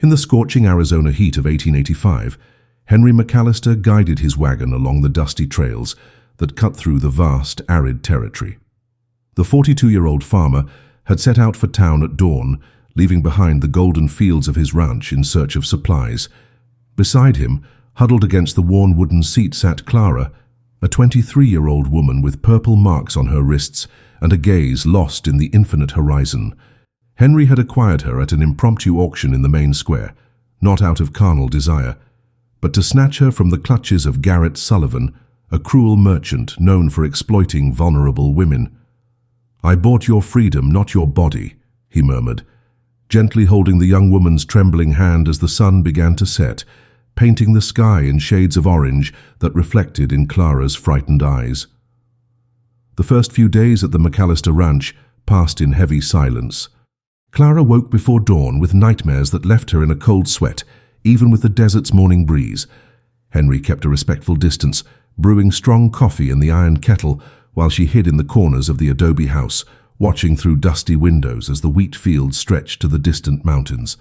In the scorching Arizona heat of 1885, Henry McAllister guided his wagon along the dusty trails that cut through the vast, arid territory. The 42-year-old farmer had set out for town at dawn, leaving behind the golden fields of his ranch in search of supplies. Beside him, huddled against the worn wooden seat, sat Clara, a 23-year-old woman with purple marks on her wrists and a gaze lost in the infinite horizon. Henry had acquired her at an impromptu auction in the main square, not out of carnal desire, but to snatch her from the clutches of Garrett Sullivan, a cruel merchant known for exploiting vulnerable women. "I bought your freedom, not your body," he murmured, gently holding the young woman's trembling hand as the sun began to set, painting the sky in shades of orange that reflected in Clara's frightened eyes. The first few days at the McAllister Ranch passed in heavy silence. Clara woke before dawn with nightmares that left her in a cold sweat, even with the desert's morning breeze. Henry kept a respectful distance, brewing strong coffee in the iron kettle while she hid in the corners of the adobe house, watching through dusty windows as the wheat fields stretched to the distant mountains.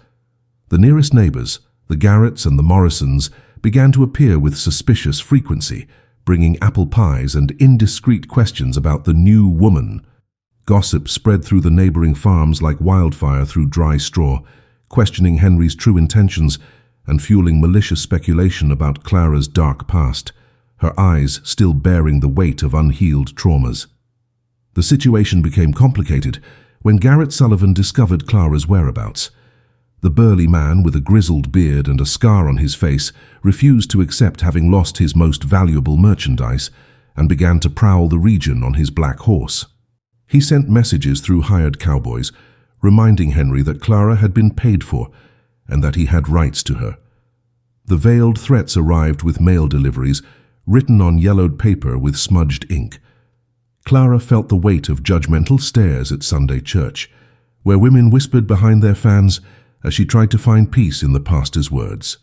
The nearest neighbors, the Garretts and the Morrisons, began to appear with suspicious frequency, bringing apple pies and indiscreet questions about the new woman. Gossip spread through the neighboring farms like wildfire through dry straw, questioning Henry's true intentions and fueling malicious speculation about Clara's dark past, her eyes still bearing the weight of unhealed traumas. The situation became complicated when Garrett Sullivan discovered Clara's whereabouts. The burly man with a grizzled beard and a scar on his face refused to accept having lost his most valuable merchandise and began to prowl the region on his black horse. He sent messages through hired cowboys, reminding Henry that Clara had been paid for and that he had rights to her. The veiled threats arrived with mail deliveries, written on yellowed paper with smudged ink. Clara felt the weight of judgmental stares at Sunday church, where women whispered behind their fans as she tried to find peace in the pastor's words.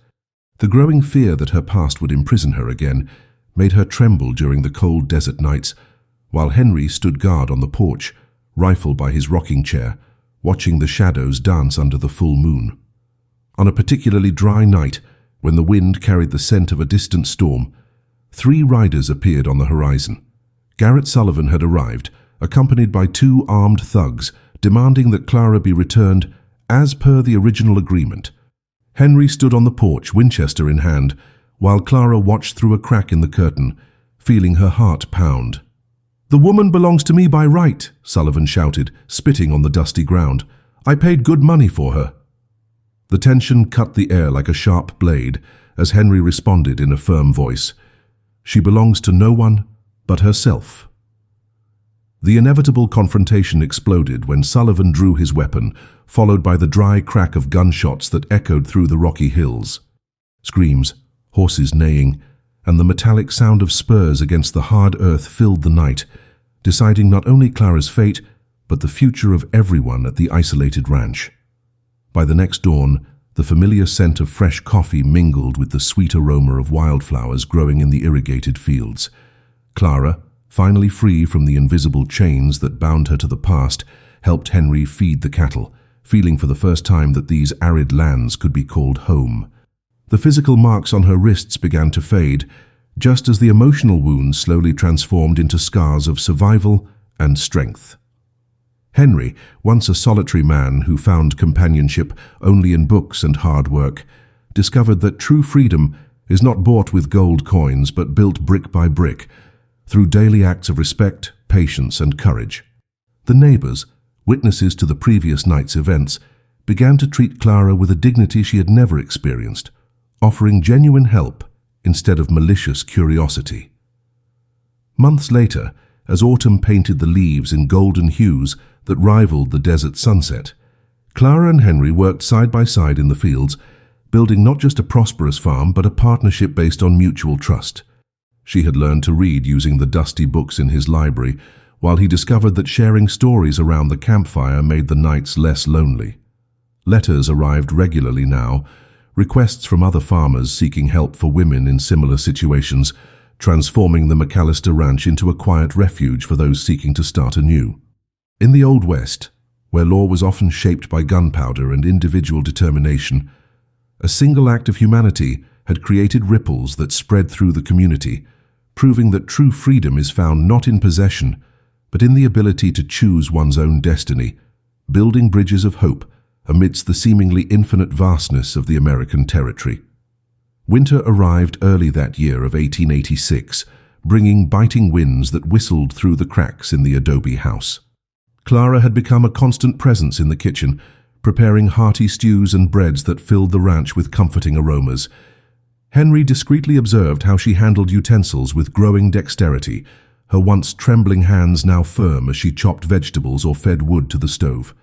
The growing fear that her past would imprison her again made her tremble during the cold desert nights, while Henry stood guard on the porch, rifle by his rocking chair, watching the shadows dance under the full moon. On a particularly dry night, when the wind carried the scent of a distant storm, 3 riders appeared on the horizon. Garrett Sullivan had arrived, accompanied by 2 armed thugs, demanding that Clara be returned as per the original agreement. Henry stood on the porch, Winchester in hand, while Clara watched through a crack in the curtain, feeling her heart pound. "The woman belongs to me by right," Sullivan shouted, spitting on the dusty ground. "I paid good money for her." The tension cut the air like a sharp blade as Henry responded in a firm voice. "She belongs to no one but herself." The inevitable confrontation exploded when Sullivan drew his weapon, followed by the dry crack of gunshots that echoed through the rocky hills. Screams, horses neighing, and the metallic sound of spurs against the hard earth filled the night, deciding not only Clara's fate, but the future of everyone at the isolated ranch. By the next dawn, the familiar scent of fresh coffee mingled with the sweet aroma of wildflowers growing in the irrigated fields. Clara, finally free from the invisible chains that bound her to the past, helped Henry feed the cattle, feeling for the first time that these arid lands could be called home. The physical marks on her wrists began to fade, just as the emotional wounds slowly transformed into scars of survival and strength. Henry, once a solitary man who found companionship only in books and hard work, discovered that true freedom is not bought with gold coins but built brick by brick, through daily acts of respect, patience, and courage. The neighbors, witnesses to the previous night's events, began to treat Clara with a dignity she had never experienced, offering genuine help instead of malicious curiosity. Months later, as autumn painted the leaves in golden hues that rivaled the desert sunset, Clara and Henry worked side by side in the fields, building not just a prosperous farm but a partnership based on mutual trust. She had learned to read using the dusty books in his library, while he discovered that sharing stories around the campfire made the nights less lonely. Letters arrived regularly now, requests from other farmers seeking help for women in similar situations, transforming the McAllister Ranch into a quiet refuge for those seeking to start anew. In the Old West, where law was often shaped by gunpowder and individual determination, A single act of humanity had created ripples that spread through the community, proving that true freedom is found not in possession, but in the ability to choose one's own destiny, building bridges of hope amidst the seemingly infinite vastness of the American territory. Winter arrived early that year of 1886, bringing biting winds that whistled through the cracks in the adobe house. Clara had become a constant presence in the kitchen, preparing hearty stews and breads that filled the ranch with comforting aromas. Henry discreetly observed how she handled utensils with growing dexterity, her once trembling hands now firm as she chopped vegetables or fed wood to the stove.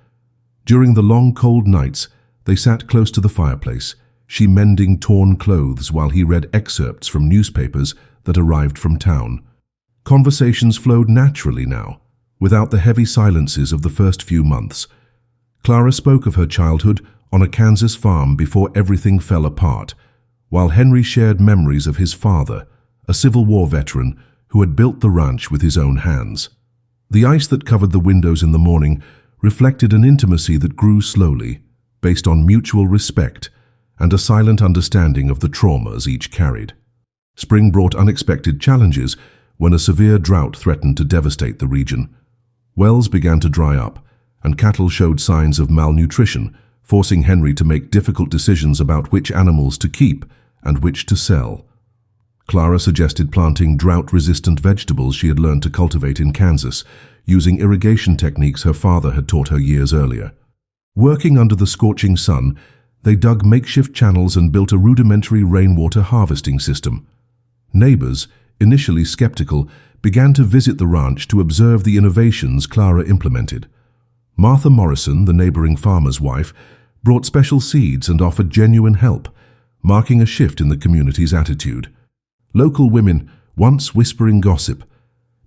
During the long cold nights, they sat close to the fireplace, she mending torn clothes while he read excerpts from newspapers that arrived from town. Conversations flowed naturally now, without the heavy silences of the first few months. Clara spoke of her childhood on a Kansas farm before everything fell apart, while Henry shared memories of his father, a Civil War veteran who had built the ranch with his own hands. The ice that covered the windows in the morning reflected an intimacy that grew slowly, based on mutual respect and a silent understanding of the traumas each carried. Spring brought unexpected challenges when a severe drought threatened to devastate the region. Wells began to dry up, and cattle showed signs of malnutrition, forcing Henry to make difficult decisions about which animals to keep and which to sell. Clara suggested planting drought-resistant vegetables she had learned to cultivate in Kansas, using irrigation techniques her father had taught her years earlier. Working under the scorching sun, they dug makeshift channels and built a rudimentary rainwater harvesting system. Neighbors, initially skeptical, began to visit the ranch to observe the innovations Clara implemented. Martha Morrison, the neighboring farmer's wife, brought special seeds and offered genuine help, marking a shift in the community's attitude. Local women, once whispering gossip,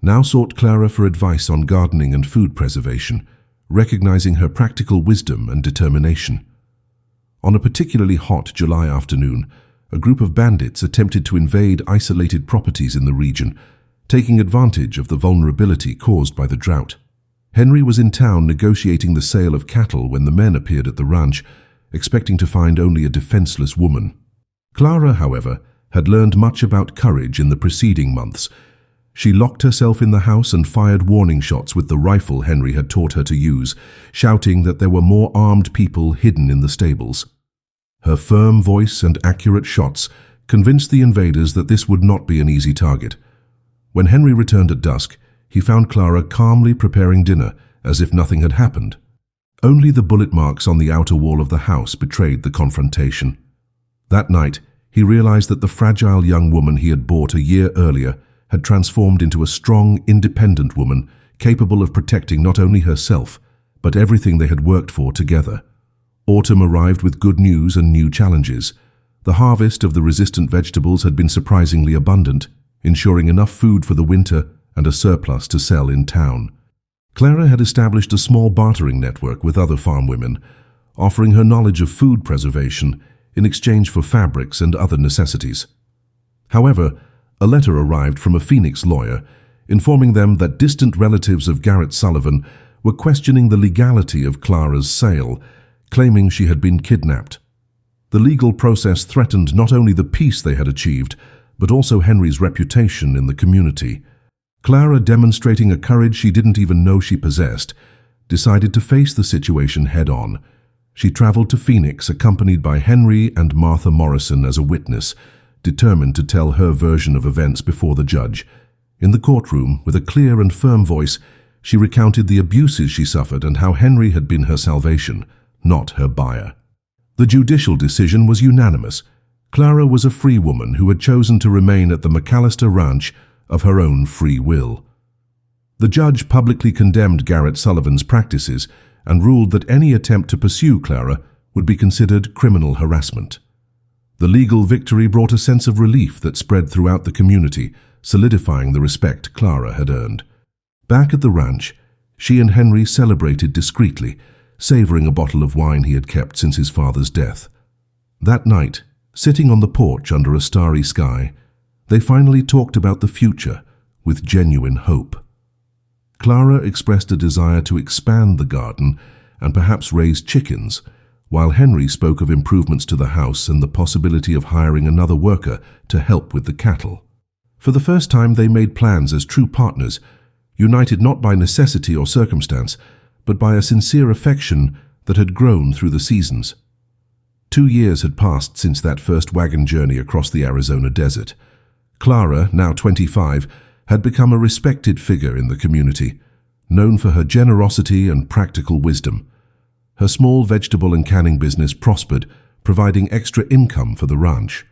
now sought Clara for advice on gardening and food preservation, recognizing her practical wisdom and determination. On a particularly hot July afternoon, a group of bandits attempted to invade isolated properties in the region, taking advantage of the vulnerability caused by the drought. Henry was in town negotiating the sale of cattle when the men appeared at the ranch, expecting to find only a defenseless woman. Clara, however, had learned much about courage in the preceding months. She locked herself in the house and fired warning shots with the rifle Henry had taught her to use, shouting that there were more armed people hidden in the stables. Her firm voice and accurate shots convinced the invaders that this would not be an easy target. When Henry returned at dusk, he found Clara calmly preparing dinner, as if nothing had happened. Only the bullet marks on the outer wall of the house betrayed the confrontation. That night, he realized that the fragile young woman he had bought a year earlier had transformed into a strong, independent woman capable of protecting not only herself, but everything they had worked for together. Autumn arrived with good news and new challenges. The harvest of the resistant vegetables had been surprisingly abundant, ensuring enough food for the winter and a surplus to sell in town. Clara had established a small bartering network with other farm women, offering her knowledge of food preservation in exchange for fabrics and other necessities. However, a letter arrived from a Phoenix lawyer informing them that distant relatives of Garrett Sullivan were questioning the legality of Clara's sale, claiming she had been kidnapped. The legal process threatened not only the peace they had achieved, but also Henry's reputation in the community. Clara, demonstrating a courage she didn't even know she possessed, decided to face the situation head-on. She traveled to Phoenix accompanied by Henry and Martha Morrison as a witness, determined to tell her version of events before the judge. In the courtroom, with a clear and firm voice, she recounted the abuses she suffered and how Henry had been her salvation, not her buyer. The judicial decision was unanimous. Clara was a free woman who had chosen to remain at the McAllister Ranch of her own free will. The judge publicly condemned Garrett Sullivan's practices and ruled that any attempt to pursue Clara would be considered criminal harassment. The legal victory brought a sense of relief that spread throughout the community, solidifying the respect Clara had earned. Back at the ranch, she and Henry celebrated discreetly, savoring a bottle of wine he had kept since his father's death. That night, sitting on the porch under a starry sky, they finally talked about the future with genuine hope. Clara expressed a desire to expand the garden and perhaps raise chickens, while Henry spoke of improvements to the house and the possibility of hiring another worker to help with the cattle. For the first time, they made plans as true partners, united not by necessity or circumstance, but by a sincere affection that had grown through the seasons. 2 years had passed since that first wagon journey across the Arizona desert. Clara, now 25, had become a respected figure in the community, known for her generosity and practical wisdom. Her small vegetable and canning business prospered, providing extra income for the ranch.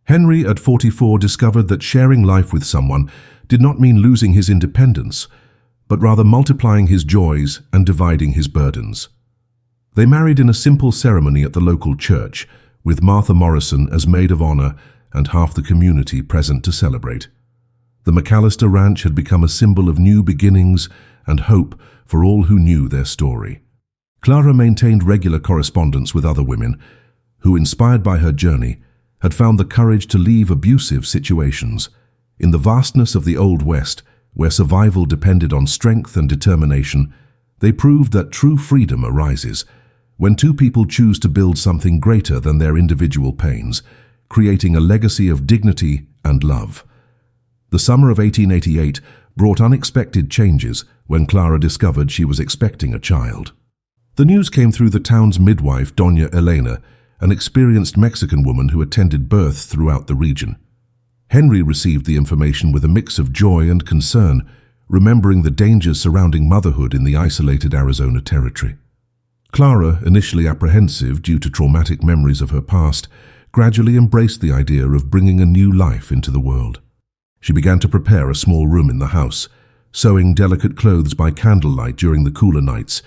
Henry, at 44, discovered that sharing life with someone did not mean losing his independence, but rather multiplying his joys and dividing his burdens. They married in a simple ceremony at the local church, with Martha Morrison as maid of honor and half the community present to celebrate. The McAllister Ranch had become a symbol of new beginnings and hope for all who knew their story. Clara maintained regular correspondence with other women who, inspired by her journey, had found the courage to leave abusive situations. In the vastness of the Old West, where survival depended on strength and determination, they proved that true freedom arises when two people choose to build something greater than their individual pains, creating a legacy of dignity and love. The summer of 1888 brought unexpected changes when Clara discovered she was expecting a child. The news came through the town's midwife, Doña Elena, an experienced Mexican woman who attended births throughout the region. Henry received the information with a mix of joy and concern, remembering the dangers surrounding motherhood in the isolated Arizona territory. Clara, initially apprehensive due to traumatic memories of her past, gradually embraced the idea of bringing a new life into the world. She began to prepare a small room in the house, sewing delicate clothes by candlelight during the cooler nights.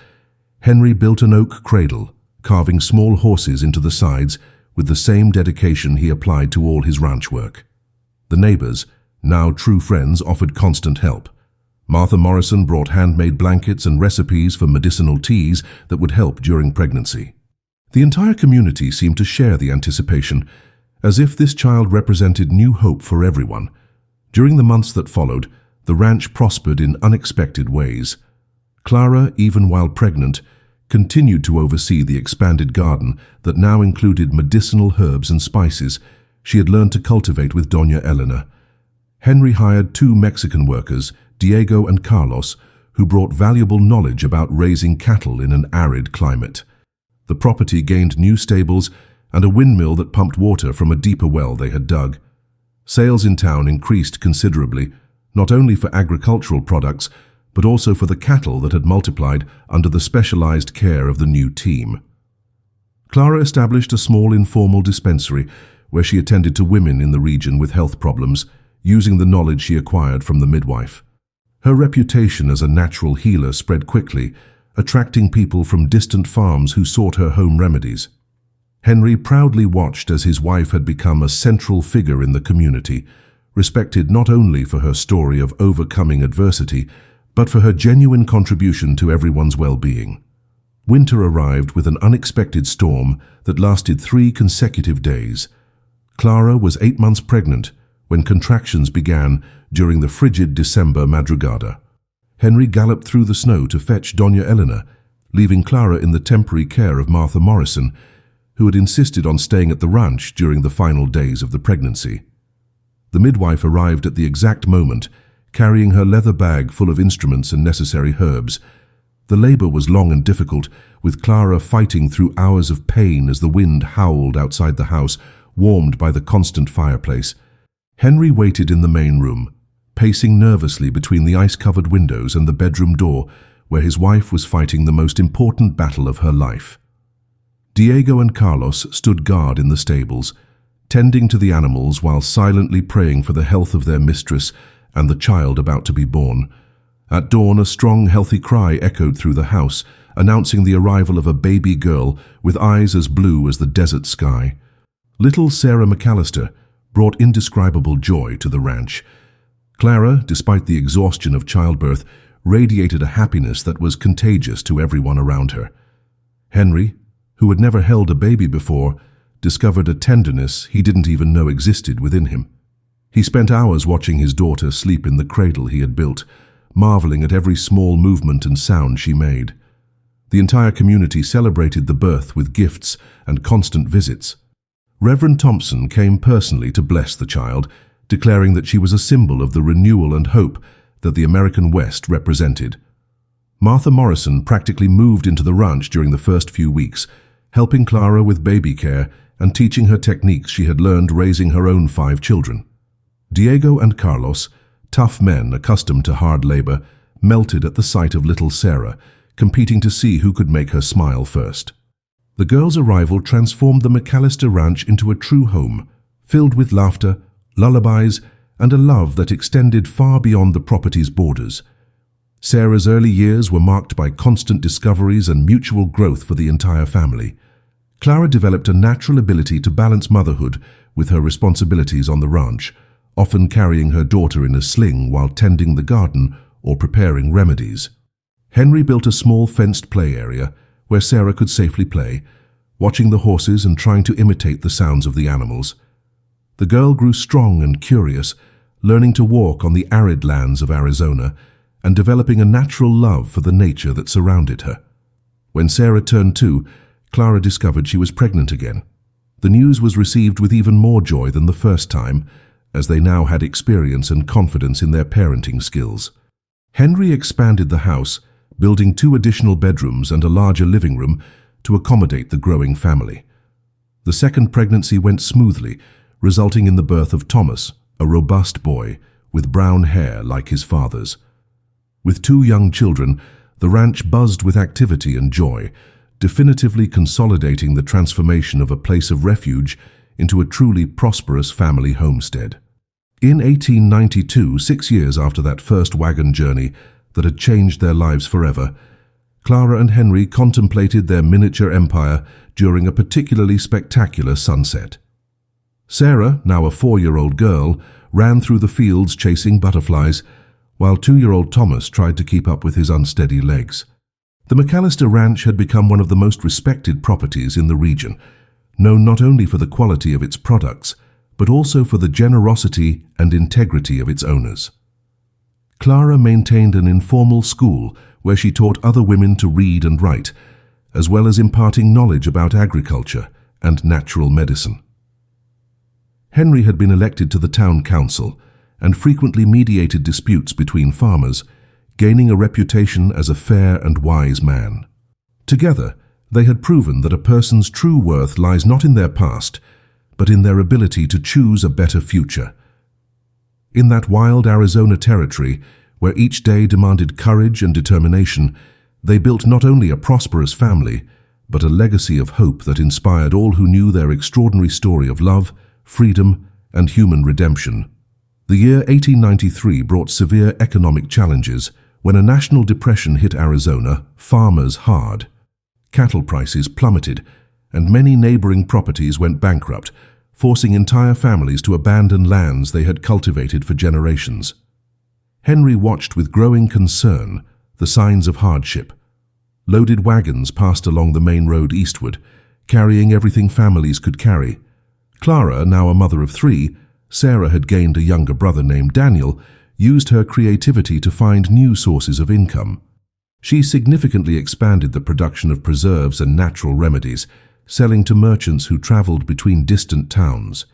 Henry built an oak cradle, carving small horses into the sides with the same dedication he applied to all his ranch work. The neighbors, now true friends, offered constant help. Martha Morrison brought handmade blankets and recipes for medicinal teas that would help during pregnancy. The entire community seemed to share the anticipation, as if this child represented new hope for everyone. During the months that followed, the ranch prospered in unexpected ways. Clara, even while pregnant, continued to oversee the expanded garden that now included medicinal herbs and spices she had learned to cultivate with Doña Elena. Henry hired 2 Mexican workers, Diego and Carlos, who brought valuable knowledge about raising cattle in an arid climate. The property gained new stables and a windmill that pumped water from a deeper well they had dug. Sales in town increased considerably, not only for agricultural products, but also for the cattle that had multiplied under the specialized care of the new team. Clara established a small informal dispensary where she attended to women in the region with health problems, using the knowledge she acquired from the midwife. Her reputation as a natural healer spread quickly, attracting people from distant farms who sought her home remedies. Henry proudly watched as his wife had become a central figure in the community, respected not only for her story of overcoming adversity, but for her genuine contribution to everyone's well-being. Winter arrived with an unexpected storm that lasted 3 consecutive days. Clara was 8 months pregnant when contractions began during the frigid December madrugada. Henry galloped through the snow to fetch Doña Elena, leaving Clara in the temporary care of Martha Morrison, who had insisted on staying at the ranch during the final days of the pregnancy. The midwife arrived at the exact moment, carrying her leather bag full of instruments and necessary herbs. The labor was long and difficult, with Clara fighting through hours of pain as the wind howled outside the house, warmed by the constant fireplace. Henry waited in the main room, pacing nervously between the ice-covered windows and the bedroom door, where his wife was fighting the most important battle of her life. Diego and Carlos stood guard in the stables, tending to the animals while silently praying for the health of their mistress and the child about to be born. At dawn, a strong, healthy cry echoed through the house, announcing the arrival of a baby girl with eyes as blue as the desert sky. Little Sarah McAllister brought indescribable joy to the ranch. Clara, despite the exhaustion of childbirth, radiated a happiness that was contagious to everyone around her. Henry, who had never held a baby before, discovered a tenderness he didn't even know existed within him. He spent hours watching his daughter sleep in the cradle he had built, marveling at every small movement and sound she made. The entire community celebrated the birth with gifts and constant visits. Reverend Thompson came personally to bless the child, declaring that she was a symbol of the renewal and hope that the American West represented. Martha Morrison practically moved into the ranch during the first few weeks, helping Clara with baby care and teaching her techniques she had learned raising her own 5 children. Diego and Carlos, tough men accustomed to hard labor, melted at the sight of little Sarah, competing to see who could make her smile first. The girls' arrival transformed the McAllister Ranch into a true home, filled with laughter, lullabies, and a love that extended far beyond the property's borders. Sarah's early years were marked by constant discoveries and mutual growth for the entire family. Clara developed a natural ability to balance motherhood with her responsibilities on the ranch, often carrying her daughter in a sling while tending the garden or preparing remedies. Henry built a small fenced play area where Sarah could safely play, watching the horses and trying to imitate the sounds of the animals. The girl grew strong and curious, learning to walk on the arid lands of Arizona and developing a natural love for the nature that surrounded her. When Sarah turned 2, Clara discovered she was pregnant again. The news was received with even more joy than the first time, as they now had experience and confidence in their parenting skills. Henry expanded the house, building 2 additional bedrooms and a larger living room to accommodate the growing family. The second pregnancy went smoothly, resulting in the birth of Thomas, a robust boy with brown hair like his father's. With 2 young children, the ranch buzzed with activity and joy, definitively consolidating the transformation of a place of refuge into a truly prosperous family homestead. In 1892, 6 years after that first wagon journey that had changed their lives forever, Clara and Henry contemplated their miniature empire during a particularly spectacular sunset. Sarah, now a 4-year-old girl, ran through the fields chasing butterflies, while 2-year-old Thomas tried to keep up with his unsteady legs. The McAllister Ranch had become one of the most respected properties in the region, known not only for the quality of its products, but also for the generosity and integrity of its owners. Clara maintained an informal school where she taught other women to read and write, as well as imparting knowledge about agriculture and natural medicine. Henry had been elected to the town council and frequently mediated disputes between farmers, gaining a reputation as a fair and wise man. Together, they had proven that a person's true worth lies not in their past, but in their ability to choose a better future. In that wild Arizona territory, where each day demanded courage and determination, they built not only a prosperous family, but a legacy of hope that inspired all who knew their extraordinary story of love, freedom, and human redemption. The year 1893 brought severe economic challenges. When a national depression hit Arizona, farmers hard. Cattle prices plummeted, and many neighboring properties went bankrupt, forcing entire families to abandon lands they had cultivated for generations. Henry watched with growing concern the signs of hardship. Loaded wagons passed along the main road eastward, carrying everything families could carry. Clara, now a mother of 3, Sarah had gained a younger brother named Daniel, used her creativity to find new sources of income. She significantly expanded the production of preserves and natural remedies, selling to merchants who traveled between distant towns.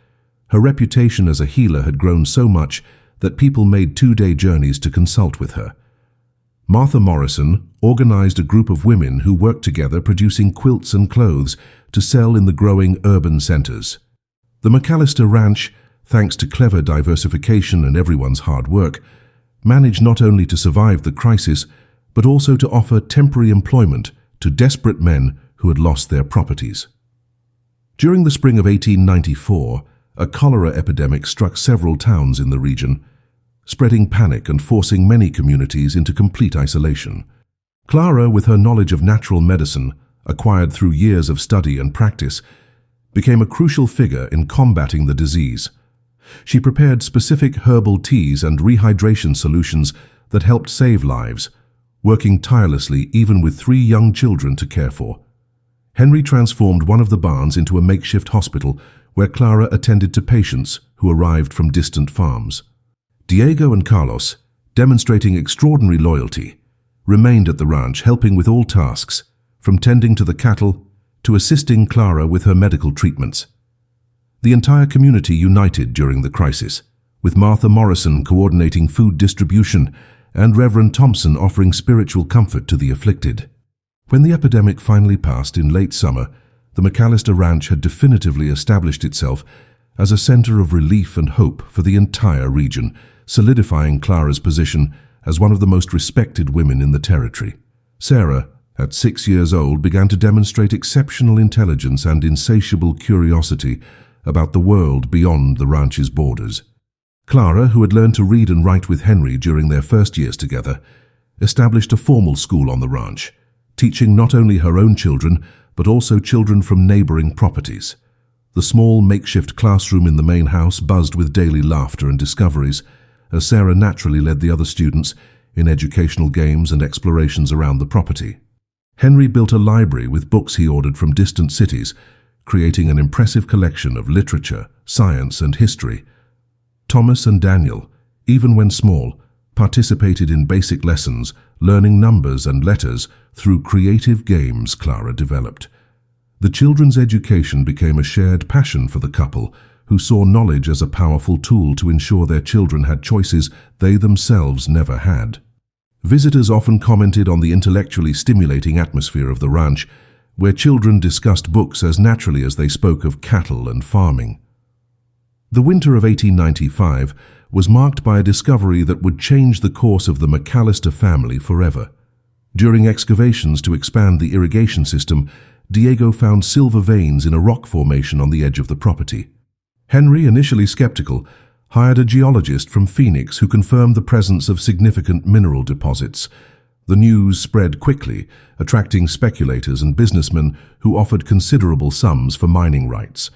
Her reputation as a healer had grown so much that people made 2-day journeys to consult with her. Martha Morrison organized a group of women who worked together producing quilts and clothes to sell in the growing urban centers. The McAllister Ranch, thanks to clever diversification and everyone's hard work, managed not only to survive the crisis, but also to offer temporary employment to desperate men who had lost their properties. During the spring of 1894, a cholera epidemic struck several towns in the region, spreading panic and forcing many communities into complete isolation. Clara, with her knowledge of natural medicine, acquired through years of study and practice, became a crucial figure in combating the disease. She prepared specific herbal teas and rehydration solutions that helped save lives, working tirelessly even with 3 young children to care for. Henry transformed one of the barns into a makeshift hospital where Clara attended to patients who arrived from distant farms. Diego and Carlos, demonstrating extraordinary loyalty, remained at the ranch helping with all tasks, from tending to the cattle to assisting Clara with her medical treatments. The entire community united during the crisis, with Martha Morrison coordinating food distribution and Reverend Thompson offering spiritual comfort to the afflicted. When the epidemic finally passed in late summer, the McAllister Ranch had definitively established itself as a center of relief and hope for the entire region, solidifying Clara's position as one of the most respected women in the territory. Sarah, at 6 years old, began to demonstrate exceptional intelligence and insatiable curiosity about the world beyond the ranch's borders. Clara, who had learned to read and write with Henry during their first years together, established a formal school on the ranch, teaching not only her own children, but also children from neighboring properties. The small makeshift classroom in the main house buzzed with daily laughter and discoveries, as Sarah naturally led the other students in educational games and explorations around the property. Henry built a library with books he ordered from distant cities, creating an impressive collection of literature, science, and history. Thomas and Daniel, even when small, participated in basic lessons, learning numbers and letters through creative games Clara developed. The children's education became a shared passion for the couple, who saw knowledge as a powerful tool to ensure their children had choices they themselves never had. Visitors often commented on the intellectually stimulating atmosphere of the ranch, where children discussed books as naturally as they spoke of cattle and farming. The winter of 1895 was marked by a discovery that would change the course of the McAllister family forever. During excavations to expand the irrigation system, Diego found silver veins in a rock formation on the edge of the property. Henry, initially skeptical, hired a geologist from Phoenix who confirmed the presence of significant mineral deposits. The news spread quickly, attracting speculators and businessmen who offered considerable sums for mining rights.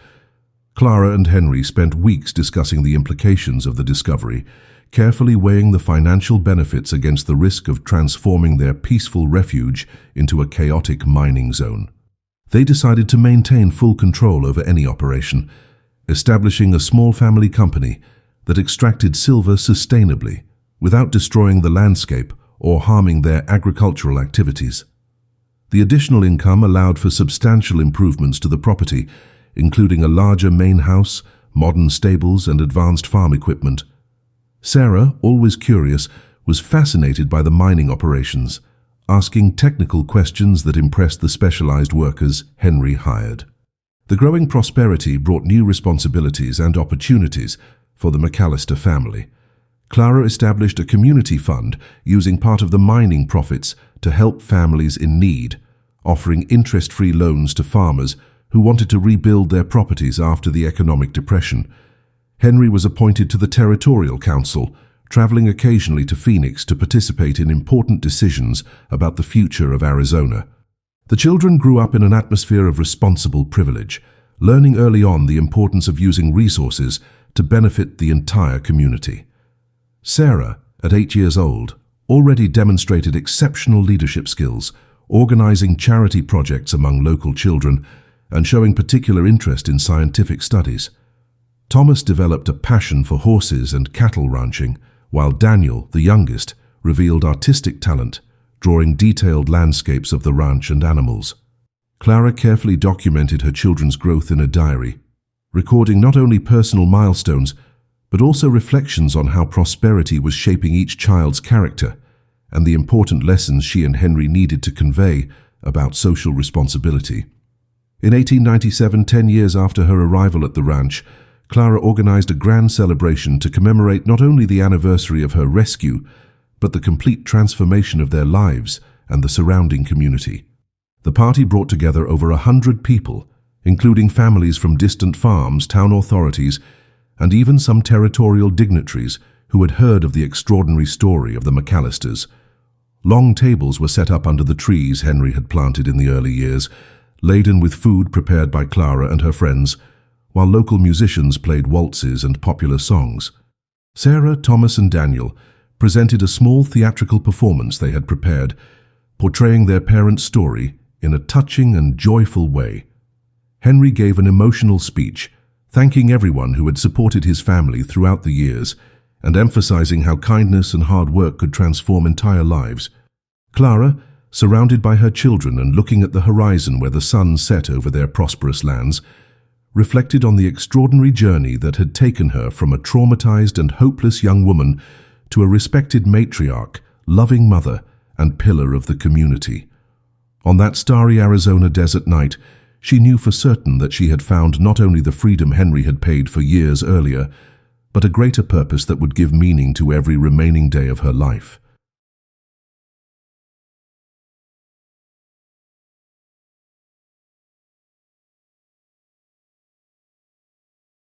Clara and Henry spent weeks discussing the implications of the discovery, carefully weighing the financial benefits against the risk of transforming their peaceful refuge into a chaotic mining zone. They decided to maintain full control over any operation, establishing a small family company that extracted silver sustainably, without destroying the landscape or harming their agricultural activities. The additional income allowed for substantial improvements to the property, including a larger main house, modern stables, and advanced farm equipment. Sarah, always curious, was fascinated by the mining operations, asking technical questions that impressed the specialized workers Henry hired. The growing prosperity brought new responsibilities and opportunities for the McAllister family. Clara established a community fund using part of the mining profits to help families in need, offering interest-free loans to farmers who wanted to rebuild their properties after the economic depression. Henry was appointed to the Territorial Council, traveling occasionally to Phoenix to participate in important decisions about the future of Arizona. The children grew up in an atmosphere of responsible privilege, learning early on the importance of using resources to benefit the entire community. Sarah, at 8 years old, already demonstrated exceptional leadership skills, organizing charity projects among local children and showing particular interest in scientific studies. Thomas developed a passion for horses and cattle ranching, while Daniel, the youngest, revealed artistic talent, drawing detailed landscapes of the ranch and animals. Clara carefully documented her children's growth in a diary, recording not only personal milestones, but also reflections on how prosperity was shaping each child's character and the important lessons she and Henry needed to convey about social responsibility. In 1897, 10 years after her arrival at the ranch, Clara organized a grand celebration to commemorate not only the anniversary of her rescue, but the complete transformation of their lives and the surrounding community. The party brought together over 100 people, including families from distant farms, town authorities, and even some territorial dignitaries who had heard of the extraordinary story of the McAllisters. Long tables were set up under the trees Henry had planted in the early years, laden with food prepared by Clara and her friends, while local musicians played waltzes and popular songs. Sarah, Thomas, and Daniel presented a small theatrical performance they had prepared, portraying their parents' story in a touching and joyful way. Henry gave an emotional speech, thanking everyone who had supported his family throughout the years and emphasizing how kindness and hard work could transform entire lives. Clara, surrounded by her children and looking at the horizon where the sun set over their prosperous lands, reflected on the extraordinary journey that had taken her from a traumatized and hopeless young woman to a respected matriarch, loving mother, and pillar of the community. On that starry Arizona desert night, she knew for certain that she had found not only the freedom Henry had paid for years earlier, but a greater purpose that would give meaning to every remaining day of her life.